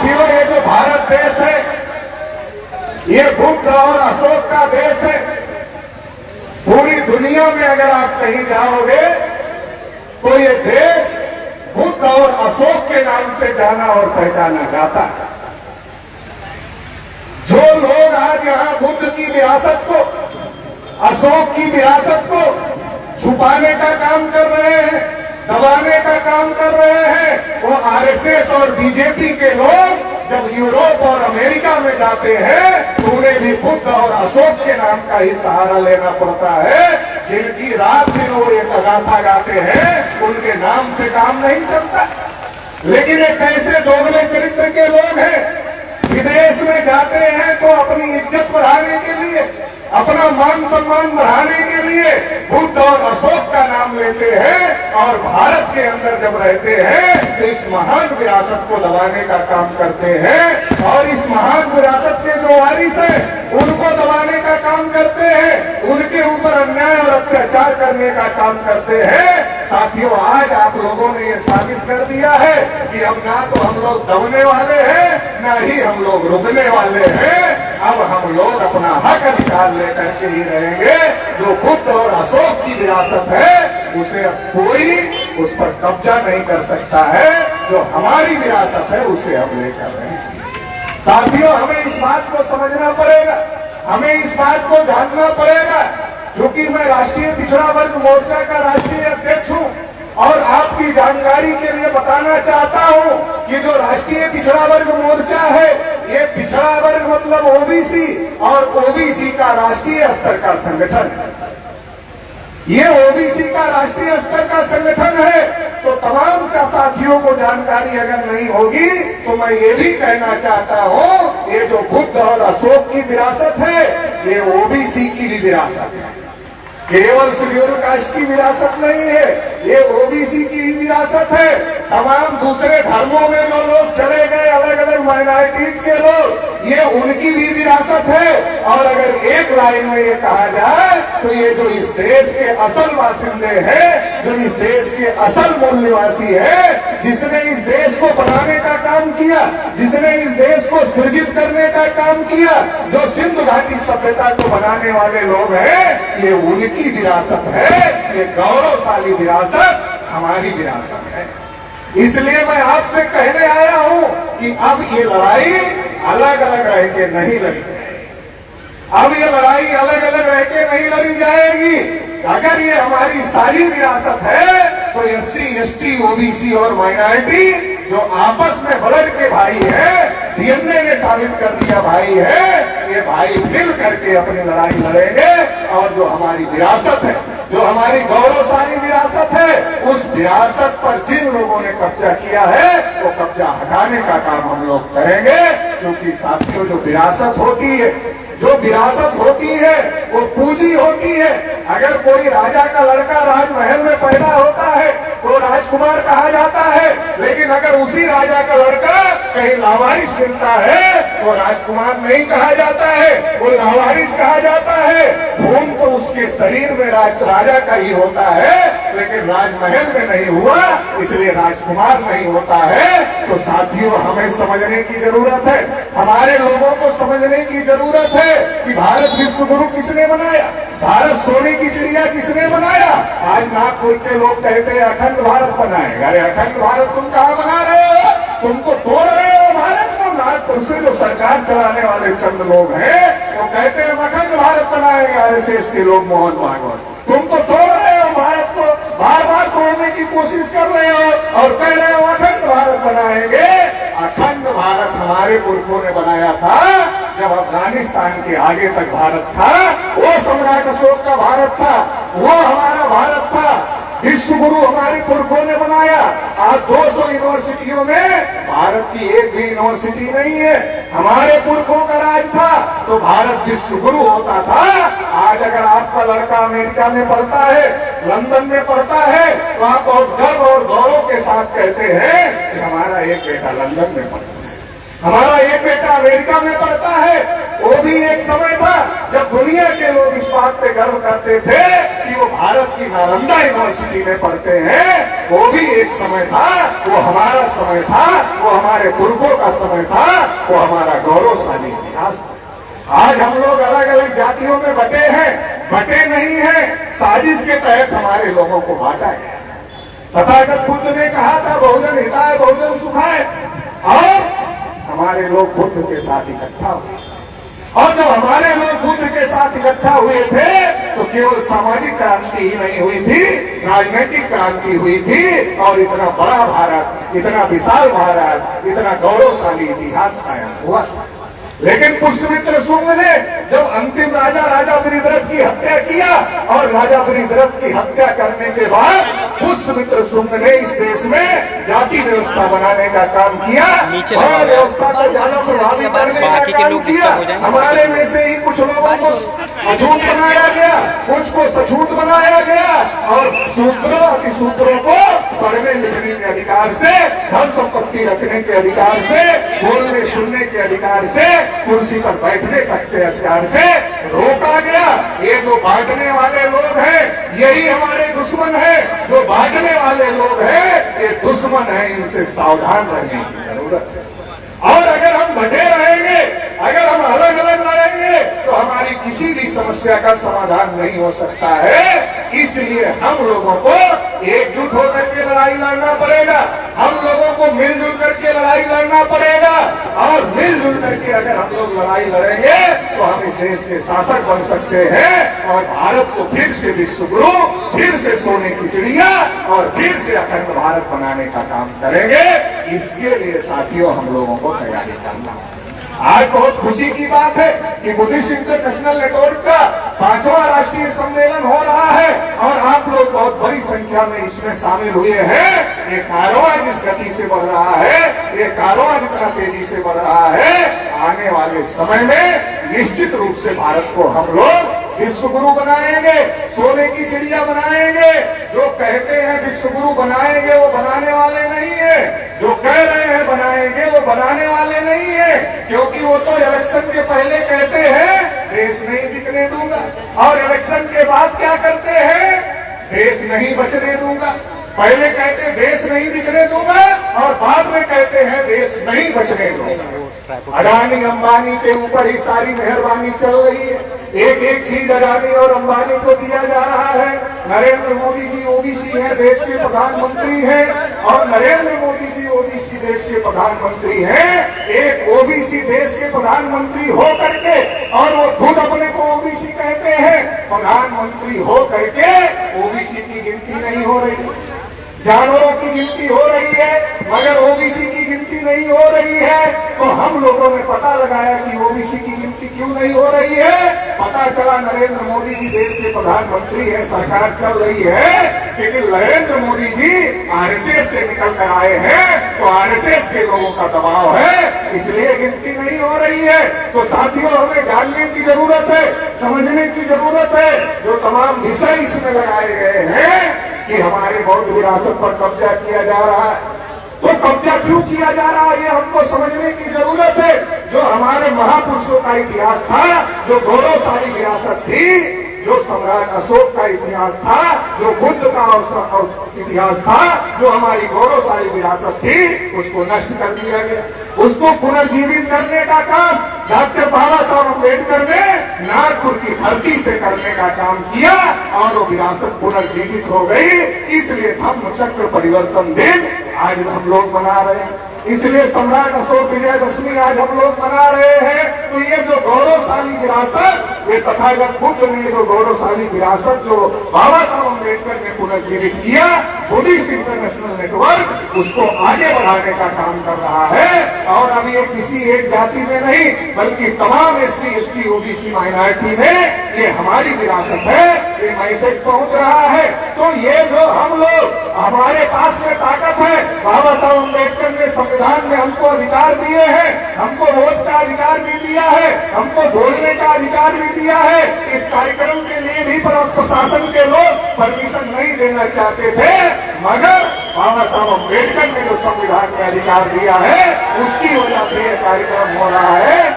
साथियों, ये जो भारत देश है, ये बुद्ध और अशोक का देश है। पूरी दुनिया में अगर आप कहीं जाओगे तो ये देश बुद्ध और अशोक के नाम से जाना और पहचाना जाता है। जो लोग आज यहां बुद्ध की विरासत को, अशोक की विरासत को छुपाने का काम कर रहे हैं, दबाने का काम कर रहे हैं, वो आरएसएस और बीजेपी के लोग जब यूरोप और अमेरिका में जाते हैं तो उन्हें भी बुद्ध और अशोक के नाम का ही सहारा लेना पड़ता है। जिनकी रात दिन वो एक गाथा गाते हैं, उनके नाम से काम नहीं चलता। लेकिन एक ऐसे दोगले चरित्र के लोग हैं, विदेश में जाते हैं तो अपनी इज्जत बढ़ाने के लिए, अपना मान सम्मान बढ़ाने के लिए बुद्ध और अशोक का नाम लेते हैं, और भारत के अंदर जब रहते हैं तो इस महान विरासत को दबाने का काम करते हैं, और इस महान विरासत के जो वारिस हैं उनको दबाने का काम करते हैं, उनके ऊपर अन्याय और अत्याचार करने का काम करते हैं। साथियों, आज आप लोगों ने ये साबित कर दिया है कि अब ना तो हम लोग दबने वाले हैं, ना ही हम लोग रुकने वाले हैं। अब हम लोग अपना हक अधिकार लेकर के ही रहेंगे। जो बुद्ध और अशोक की विरासत है उसे अब कोई उस पर कब्जा नहीं कर सकता है। जो हमारी विरासत है उसे हम लेकर रहेंगे। साथियों, हमें इस बात को समझना पड़ेगा, हमें इस बात को जानना पड़ेगा। क्योंकि मैं राष्ट्रीय पिछड़ा वर्ग मोर्चा का राष्ट्रीय अध्यक्ष हूं और आपकी जानकारी के लिए बताना चाहता हूं कि जो राष्ट्रीय पिछड़ा वर्ग मोर्चा है, ये पिछड़ा वर्ग मतलब ओबीसी, और ओबीसी का राष्ट्रीय स्तर का संगठन है। ये ओबीसी का राष्ट्रीय स्तर का संगठन है। तो तमाम साथियों को जानकारी अगर नहीं होगी तो मैं ये भी कहना चाहता हूं, ये जो बुद्ध और अशोक की विरासत है, ये ओबीसी की भी विरासत है। केवल शेड्यूल कास्ट की विरासत नहीं है, ये ओबीसी की भी विरासत है। तमाम दूसरे धर्मों में जो लोग चले गए, अलग अलग माइनॉरिटीज के लोग, ये उनकी भी विरासत है। और अगर एक लाइन में ये कहा जाए तो ये जो इस देश के असल बासिंदे हैं, जो इस देश के असल मूल निवासी है, जिसने इस देश को बनाने का काम किया, जिसने इस देश को सृजित करने का काम किया, जो सिंधु घाटी सभ्यता को बनाने वाले लोग हैं, ये उनकी विरासत है। ये गौरवशाली विरासत हमारी विरासत है। इसलिए मैं आपसे कहने आया हूं कि अब ये लड़ाई अलग अलग रह के नहीं लड़ी जाएगी। अब ये लड़ाई अलग अलग रह के नहीं लड़ी जाएगी। अगर ये हमारी सारी विरासत है तो एससी, एसटी, ओबीसी और माइनॉरिटी जो आपस में ब्लड के भाई है, डीएनए ने साबित कर दिया भाई है, ये भाई मिल करके अपनी लड़ाई लड़ेंगे। और जो हमारी विरासत है, जो हमारी गौरवशाली विरासत है, उस विरासत पर जिन लोगों ने कब्जा किया है वो कब्जा हटाने का काम हम लोग करेंगे। क्योंकि साथियों, जो विरासत होती है, जो विरासत होती है वो पूंजी होती है। अगर कोई राजा का लड़का राजमहल में पैदा होता है तो राजकुमार कहा जाता है, लेकिन अगर उसी राजा का लड़का कहीं लावारिस मिलता है तो राजकुमार नहीं कहा जाता है, वो लावारिस कहा जाता है। खून तो उसके शरीर में राजा का ही होता है, लेकिन राजमहल में नहीं हुआ, इसलिए राजकुमार नहीं होता है। तो साथियों, हमें समझने की जरूरत है, हमारे लोगों को समझने की जरूरत है कि भारत विश्व गुरु किसने बनाया, भारत सोने की चिड़िया किसने बनाया। आज नागपुर के लोग कहते हैं अखंड भारत बनाएगा। अरे अखंड भारत तुम कहां बना रहे हो? तुम तो तोड़ रहे हो भारत को। नागपुर से जो सरकार चलाने वाले चंद लोग हैं वो कहते हैं अखंड भारत बनाएगा। आरएसएस के लोग, मोहन भागवत, तुम तो तोड़ रहे हो भारत को, बार बार तोड़ने की कोशिश कर रहे हो और कह रहे हो अखंड भारत बनाएंगे। अखंड भारत हमारे पुरखों ने बनाया था जब अफगानिस्तान के आगे तक भारत था। वो सम्राट अशोक का भारत था, वो हमारा भारत था। विश्व गुरु हमारे पुरखों ने बनाया। आज 200 यूनिवर्सिटियों में भारत की एक भी यूनिवर्सिटी नहीं है। हमारे पुरखों का राज था तो भारत विश्व गुरु होता था। आज अगर आपका लड़का अमेरिका में पढ़ता है, लंदन में पढ़ता है, तो आप बहुत गर्व और गौरव के साथ कहते हैं कि हमारा एक बेटा लंदन में पढ़ता है, हमारा एक बेटा अमेरिका में पढ़ता है। वो भी एक समय था जब दुनिया के लोग इस बात पे गर्व करते थे कि वो भारत की नालंदा यूनिवर्सिटी में पढ़ते हैं। वो भी एक समय था, वो हमारा समय था, वो हमारे पुरखों का समय था, वो हमारा गौरवशाली इतिहास था। आज हम लोग अलग अलग जातियों में बटे हैं, बटे नहीं हैं, साजिश के तहत हमारे लोगों को बांटा गया। तथागत बुद्ध ने कहा था बहुजन हिताय बहुजन सुखाय, और हमारे लोग बुद्ध के साथ इकट्ठा हुए। और जब हमारे लोग बुद्ध के साथ इकट्ठा हुए थे तो केवल सामाजिक क्रांति ही नहीं हुई थी, राजनीतिक क्रांति हुई थी, और इतना बड़ा भारत, इतना विशाल भारत, इतना गौरवशाली इतिहास कायम हुआ था। लेकिन पुष्यमित्र शुंग ने जब अंतिम राजा बृहद्रथ की हत्या किया, और राजा बृहद्रथ की हत्या करने के बाद पुष्यमित्र शुंग ने इस देश में जाति व्यवस्था बनाने का काम किया, और व्यवस्था को ज्यादा प्रभावी करने का काम किया। हमारे में से ही कुछ लोगों को अछूत बनाया गया, कुछ को सछूत बनाया गया, और शूद्रों अतिशूद्रों को पढ़ने लिखने के अधिकार से, धन संपत्ति रखने के अधिकार से, बोलने सुनने के अधिकार से, कुर्सी पर बैठने तक से अधिकार से रोका गया। ये जो बांटने वाले लोग हैं यही हमारे दुश्मन हैं, जो बांटने वाले लोग हैं ये दुश्मन हैं, इनसे सावधान रहने की जरूरत है। और अगर हम बटे रहेंगे, अगर हम अलग अलग लड़ेंगे तो हमारी किसी भी समस्या का समाधान नहीं हो सकता है। इसलिए हम लोगों को एकजुट होकर के लड़ाई लड़ना पड़ेगा, हम लोगों को मिलजुल करके लड़ाई लड़ना पड़ेगा, और मिलजुल करके अगर हम लोग लड़ाई लड़ेंगे तो हम इस देश के शासक बन सकते हैं, और भारत को फिर से विश्व गुरु, फिर से सोने की चिड़िया, और फिर से अखंड भारत बनाने का काम करेंगे। इसके लिए साथियों हम लोगों को तैयारी करना है। आज बहुत खुशी की बात है कि बुद्धिस्ट इंटरनेशनल नेटवर्क का 5वां राष्ट्रीय सम्मेलन हो रहा है, और आप लोग बहुत बड़ी संख्या में इसमें शामिल हुए हैं। ये कारवां जिस गति से बढ़ रहा है, ये कारवां जितना तेजी से बढ़ रहा है, आने वाले समय में निश्चित रूप से भारत को हम लोग विश्व गुरु बनाएंगे, सोने की चिड़िया बनाएंगे। जो कहते हैं विश्व गुरु बनाएंगे वो बनाने वाले नहीं है, जो कह रहे हैं बनाएंगे वो बनाने वाले नहीं है, क्योंकि वो तो इलेक्शन के पहले कहते हैं देश नहीं बिकने दूंगा, और इलेक्शन के बाद क्या करते हैं, देश नहीं बचने दूंगा। पहले कहते देश नहीं बिकने दूंगा, और बाद में कहते हैं देश नहीं बचने दूंगा। अडानी अंबानी के ऊपर ही सारी मेहरबानी चल रही है, एक एक चीज अडानी और अंबानी को दिया जा रहा है। नरेंद्र मोदी जी ओबीसी हैं, देश के प्रधानमंत्री हैं, और नरेंद्र मोदी जी ओबीसी देश के प्रधानमंत्री हैं। एक ओबीसी देश के प्रधानमंत्री हो करके, और वो खुद अपने को ओबीसी कहते हैं, प्रधानमंत्री हो करके ओबीसी की गिनती नहीं हो रही, जानवरों की गिनती हो रही है, मगर ओबीसी की गिनती नहीं हो रही है। तो हम लोगों ने पता लगाया कि ओबीसी की गिनती क्यों नहीं हो रही है। पता चला नरेंद्र मोदी जी देश के प्रधानमंत्री हैं, सरकार चल रही है, लेकिन नरेंद्र मोदी जी आरएसएस से निकल कर आए हैं, तो आरएसएस के लोगों का दबाव है, इसलिए गिनती नहीं हो रही है। तो साथियों हमें जानने की जरूरत है, समझने की जरूरत है। जो तमाम विषय इसमें लगाए गए हैं कि हमारे बौद्ध विरासत पर कब्जा किया जा रहा है, तो कब्जा क्यों किया जा रहा है ये हमको समझने की जरूरत है। जो हमारे महापुरुषों का इतिहास था, जो गौरवशाली विरासत थी, जो सम्राट अशोक का इतिहास था, जो बुद्ध का इतिहास था, जो हमारी गौरवशाली विरासत थी, उसको नष्ट कर दिया गया। उसको पुनर्जीवित करने का काम डॉक्टर बाबा साहब अम्बेडकर ने नागपुर की धरती से करने का काम किया, और वो विरासत पुनर्जीवित हो गई। इसलिए धम्म चक्र परिवर्तन दिन आज हम लोग मना रहे हैं, इसलिए सम्राट अशोक विजयदशमी आज हम लोग मना रहे हैं। तो ये जो गौरवशाली विरासत, ये तथागत बुद्ध ने जो गौरवशाली विरासत जो बाबा साहब अम्बेडकर ने पुनर्जीवित किया, बुद्धिस्ट इंटरनेशनल नेटवर्क उसको आगे बढ़ाने का काम कर रहा है। और अब ये किसी एक जाति में नहीं, बल्कि तमाम एससी एसटी ओबीसी माइनॉरिटी में ये हमारी विरासत है, ये मैसेज पहुंच रहा है। तो ये जो हम लोग, हमारे पास में ताकत है, बाबा साहब अम्बेडकर ने संविधान में हमको अधिकार दिए हैं, हमको वोट का अधिकार भी दिया है, हमको बोलने का अधिकार भी दिया है। इस कार्यक्रम के लिए भी प्रशासन के लोग परमिशन नहीं देना चाहते थे, मगर बाबा साहब अम्बेडकर ने जो संविधान में अधिकार दिया है, उसकी वजह से यह कार्यक्रम हो रहा है।